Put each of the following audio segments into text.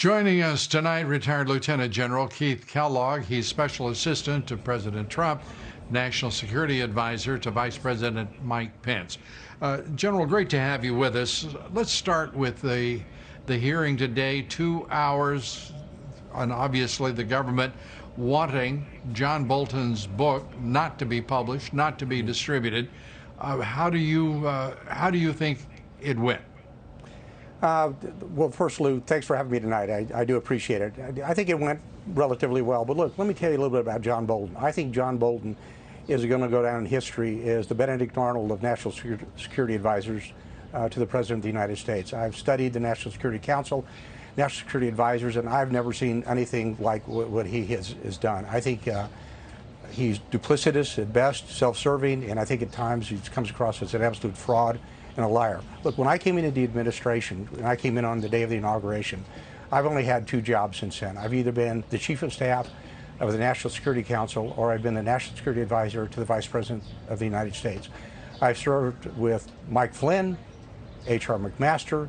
Joining us tonight, retired Lieutenant General Keith Kellogg. He's Special Assistant to President Trump, National Security Advisor to Vice President Mike Pence. General, great to have you with us. Let's start with the hearing today, 2 hours, and obviously the government wanting John Bolton's book not to be published, not to be distributed. How do you think it went? Well, first, Lou, thanks for having me tonight. I do appreciate it. I think it went relatively well. But look, let me tell you a little bit about John Bolton. I think John Bolton is going to go down in history as the Benedict Arnold of National Security Advisors to the President of the United States. I've studied the National Security Council, National Security Advisors, and I've never seen anything like what he has done. I think he's duplicitous at best, self-serving, and I think at times he comes across as an absolute fraud and a liar. Look, when I came into the administration, and I came in on the day of the inauguration, I've only had 2 jobs since then. I've either been the Chief of Staff of the National Security Council or I've been the National Security Advisor to the Vice President of the United States. I've served with Mike Flynn, H.R. McMaster,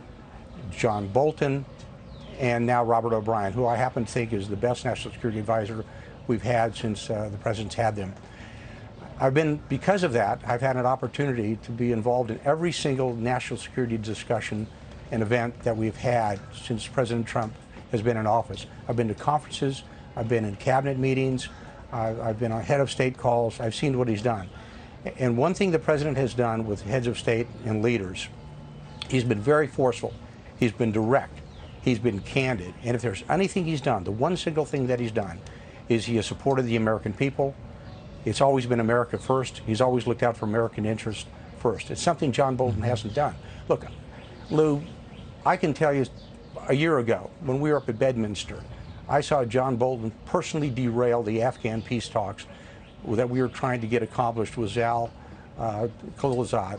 John Bolton, and now Robert O'Brien, who I happen to think is the best National Security Advisor we've had since the President's had them. Because of that, I've had an opportunity to be involved in every single national security discussion and event that we've had since President Trump has been in office. I've been to conferences, I've been in cabinet meetings, I've been on head of state calls, I've seen what he's done. And one thing the President has done with heads of state and leaders, he's been very forceful, he's been direct, he's been candid, and if there's anything he's done, the one single thing that he's done is he has supported the American people. It's always been America first. He's always looked out for American interests first. It's something John Bolton hasn't done. Look, Lou, I can tell you a year ago when we were up at Bedminster, I saw John Bolton personally derail the Afghan peace talks that we were trying to get accomplished with Zal Khalilzad,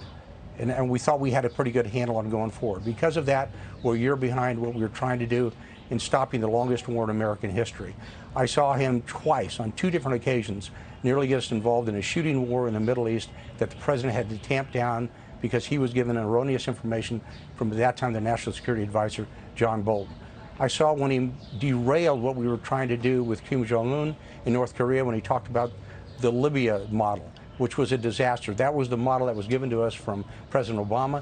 and we thought we had a pretty good handle on going forward. Because of that, we're a year behind what we were trying to do in stopping the longest war in American history. I saw him twice, on 2 different occasions, nearly get us involved in a shooting war in the Middle East that the President had to tamp down because he was given erroneous information from, at that time, the National Security Advisor, John Bolton. I saw when he derailed what we were trying to do with Kim Jong-un in North Korea when he talked about the Libya model, which was a disaster. That was the model that was given to us from President Obama,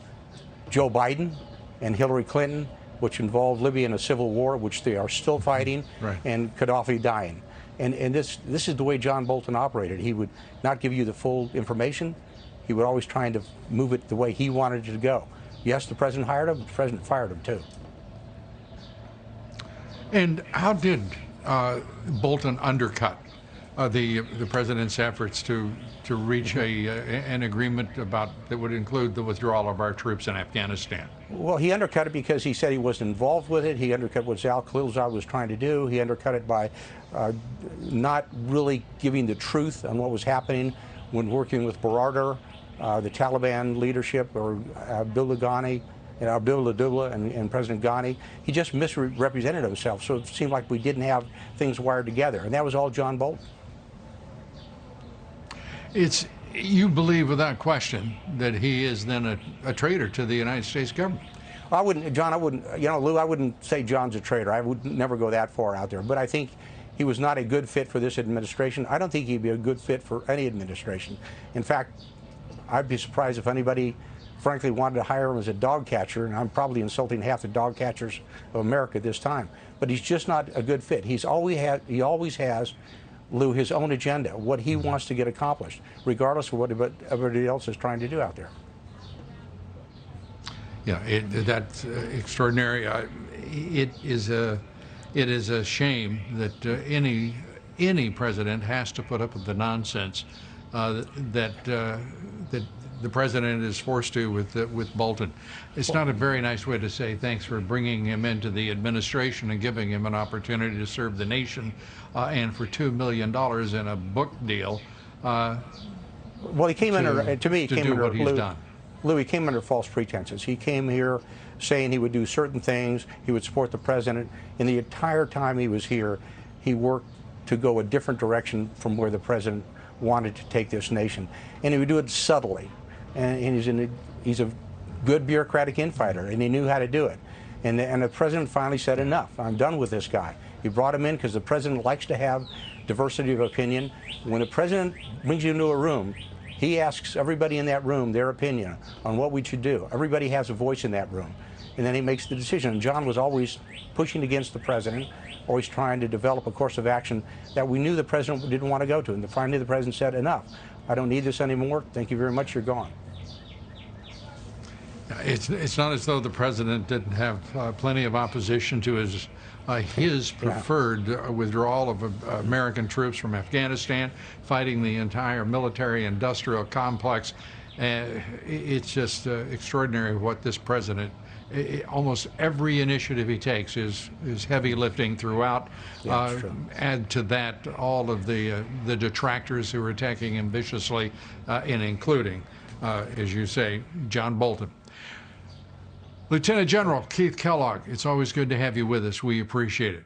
Joe Biden, and Hillary Clinton, which involved Libya in a civil war, which they are still fighting, right, and Gaddafi dying. And this is the way John Bolton operated. He would not give you the full information. He would always try to move it the way he wanted it to go. Yes, the President hired him, but the President fired him too. And how did Bolton undercut the President's efforts to reach an agreement that would include the withdrawal of our troops in Afghanistan? Well, he undercut it because he said he wasn't involved with it. He undercut what Zal Khalilzad was trying to do. He undercut it by not really giving the truth on what was happening when working with Baradar, the Taliban leadership, or Abdullah Ghani, and President Ghani. He just misrepresented himself, so it seemed like we didn't have things wired together, and that was all John Bolton. You believe without question that he is then a traitor to the United States government? I wouldn't, John, Lou, I wouldn't say John's a traitor. I would never go that far out there. But I think he was not a good fit for this administration. I don't think he'd be a good fit for any administration. In fact, I'd be surprised if anybody, frankly, wanted to hire him as a dog catcher, and I'm probably insulting half the dog catchers of America this time. But he's just not a good fit. He always has, Lou, his own agenda, what he wants to get accomplished, regardless of what everybody else is trying to do out there. Yeah, that's extraordinary. It is a shame that any president has to put up with the nonsense that the president is forced to with Bolton. It's not a very nice way to say thanks for bringing him into the administration and giving him an opportunity to serve the nation, and for $2 million in a book deal. Well, he came under, to me, he came under, Lou, he came under false pretenses. He came here saying he would do certain things, he would support the president, and the entire time he was here, he worked to go a different direction from where the president wanted to take this nation. And he would do it subtly. And he's a good bureaucratic infighter, and he knew how to do it. And the president finally said, enough, I'm done with this guy. He brought him in because the president likes to have diversity of opinion. When the president brings you into a room, he asks everybody in that room their opinion on what we should do. Everybody has a voice in that room. And then he makes the decision. And John was always pushing against the president, always trying to develop a course of action that we knew the president didn't want to go to. And finally the president said, enough, I don't need this anymore. Thank you very much, you're gone. It's not as though the president didn't have plenty of opposition to his preferred withdrawal of American troops from Afghanistan, fighting the entire military-industrial complex. It's just extraordinary what this president, almost every initiative he takes is heavy lifting throughout. Add to that all of the detractors who are attacking him viciously, and including, as you say, John Bolton. Lieutenant General Keith Kellogg, it's always good to have you with us. We appreciate it.